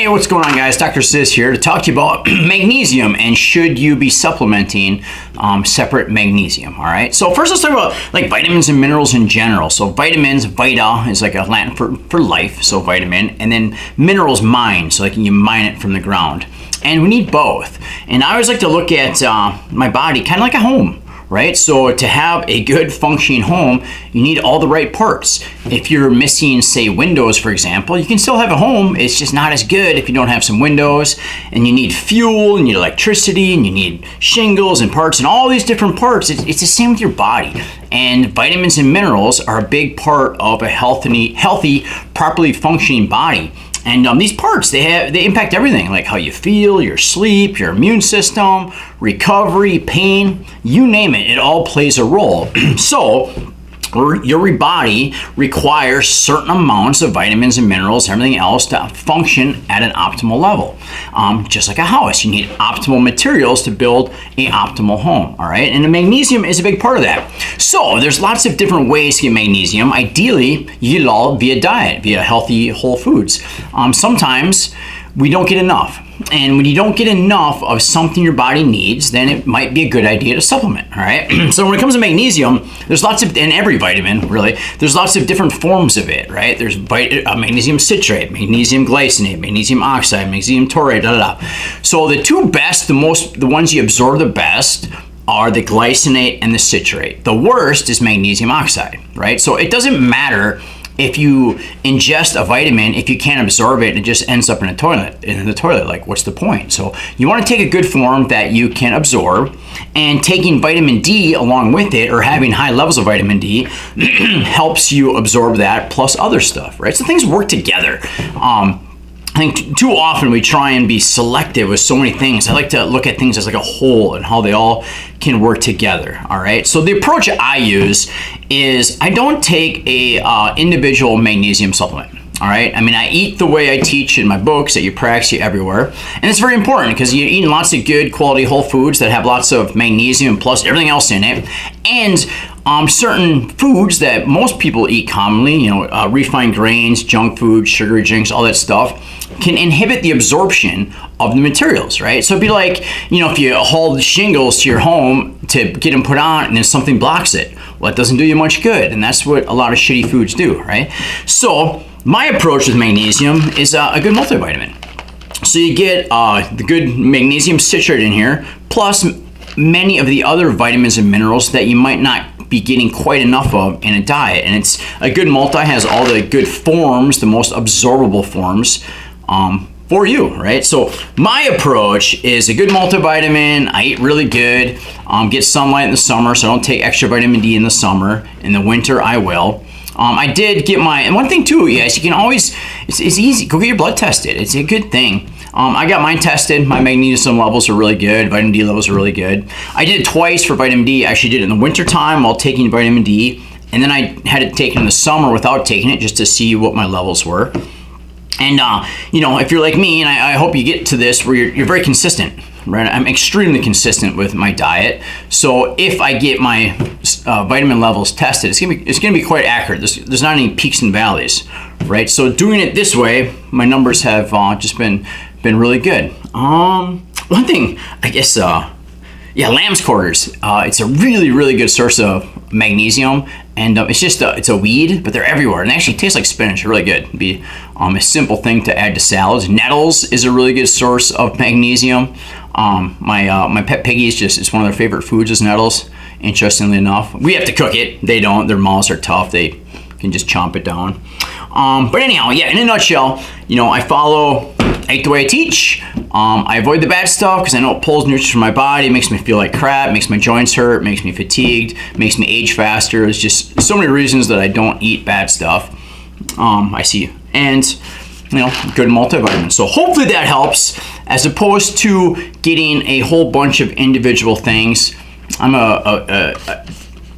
Hey, what's going on, guys? Dr. Sis here to talk to you about magnesium and should you be supplementing separate magnesium, all right? So first let's talk about like vitamins and minerals in general. So vitamins, vita is like a Latin for life, so vitamin, and then minerals, mine, so like you mine it from the ground. And we need both. And I always like to look at my body kind of like a home. Right? So to have a good functioning home, you need all the right parts. If you're missing, say, windows, for example, you can still have a home. It's just not as good if you don't have some windows. And you need fuel, and you need electricity, and you need shingles and parts, and all these different parts. It's the same with your body. And vitamins and minerals are a big part of a healthy, properly functioning body. And these parts, they impact everything, like how you feel, your sleep, your immune system, recovery, pain, you name it. It all plays a role. So your body requires certain amounts of vitamins and minerals, everything else to function at an optimal level. Just like a house, you need optimal materials to build an optimal home, all right? And the magnesium is a big part of that. So there's lots of different ways to get magnesium. Ideally, you get it all via diet, via healthy whole foods. Sometimes we don't get enough. And when you don't get enough of something your body needs, then it might be a good idea to supplement, all right? So when it comes to magnesium, there's lots of, and every vitamin, really, there's lots of different forms of it, right? There's magnesium citrate, magnesium glycinate, magnesium oxide, magnesium taurate, So the two best, the ones you absorb the best are the glycinate and the citrate. The worst is magnesium oxide, right? So it doesn't matter if you ingest a vitamin, if you can't absorb it, it just ends up in the toilet. Like, what's the point? So you want to take a good form that you can absorb, and taking vitamin D along with it, or having high levels of vitamin D helps you absorb that plus other stuff, right? So things work together. I think too often we try and be selective with so many things. I like to look at things as like a whole and how they all can work together, all right? So the approach I use is I don't take a individual magnesium supplement, all right? I mean, I eat the way I teach in my books that you practice everywhere. And it's very important because you're eating lots of good quality whole foods that have lots of magnesium plus everything else in it. And certain foods that most people eat commonly, refined grains, junk food, sugary drinks, all that stuff, can inhibit the absorption of the materials, right? So it'd be like, if you haul the shingles to your home to get them put on and then something blocks it. Well, it doesn't do you much good. And that's what a lot of shitty foods do, right? So my approach with magnesium is a good multivitamin. So you get the good magnesium citrate in here, plus many of the other vitamins and minerals that you might not be getting quite enough of in a diet. And it's a good multi, has all the good forms, the most absorbable forms for you, right? So my approach is a good multivitamin. I eat really good, get sunlight in the summer, so I don't take extra vitamin D in the summer. In the winter, I will. I did get and one thing too, yes, you can always, it's easy, go get your blood tested. It's a good thing. I got mine tested. My magnesium levels are really good. Vitamin D levels are really good. I did it twice for vitamin D. I actually did it in the winter time while taking vitamin D. And then I had it taken in the summer without taking it just to see what my levels were. And, if you're like me, and I hope you get to this where you're very consistent, right? I'm extremely consistent with my diet. So if I get my vitamin levels tested, it's gonna be quite accurate. There's not any peaks and valleys, right? So doing it this way, my numbers have just been really good. One thing, I guess, lamb's quarters. It's a really, really good source of magnesium, and it's a weed, but they're everywhere, and they actually taste like spinach. They're really good. It'd be a simple thing to add to salads. Nettles is a really good source of magnesium. My pet piggy it's one of their favorite foods is nettles. Interestingly enough, we have to cook it. They don't. Their mouths are tough. They can just chomp it down. But anyhow, in a nutshell, I eat the way I teach. I avoid the bad stuff because I know it pulls nutrients from my body. It makes me feel like crap, makes my joints hurt, makes me fatigued, makes me age faster. There's just so many reasons that I don't eat bad stuff. I see. And, good multivitamin. So hopefully that helps, as opposed to getting a whole bunch of individual things. I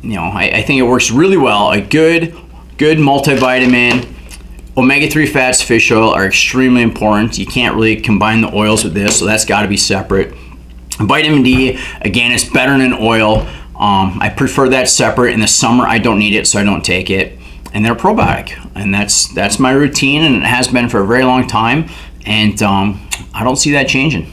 think it works really well. A good multivitamin. Omega-3 fats, fish oil are extremely important. You can't really combine the oils with this, so that's got to be separate. Vitamin D, again, it's better than oil. I prefer that separate. In the summer, I don't need it, so I don't take it. And they're probiotic, and that's my routine, and it has been for a very long time. And I don't see that changing.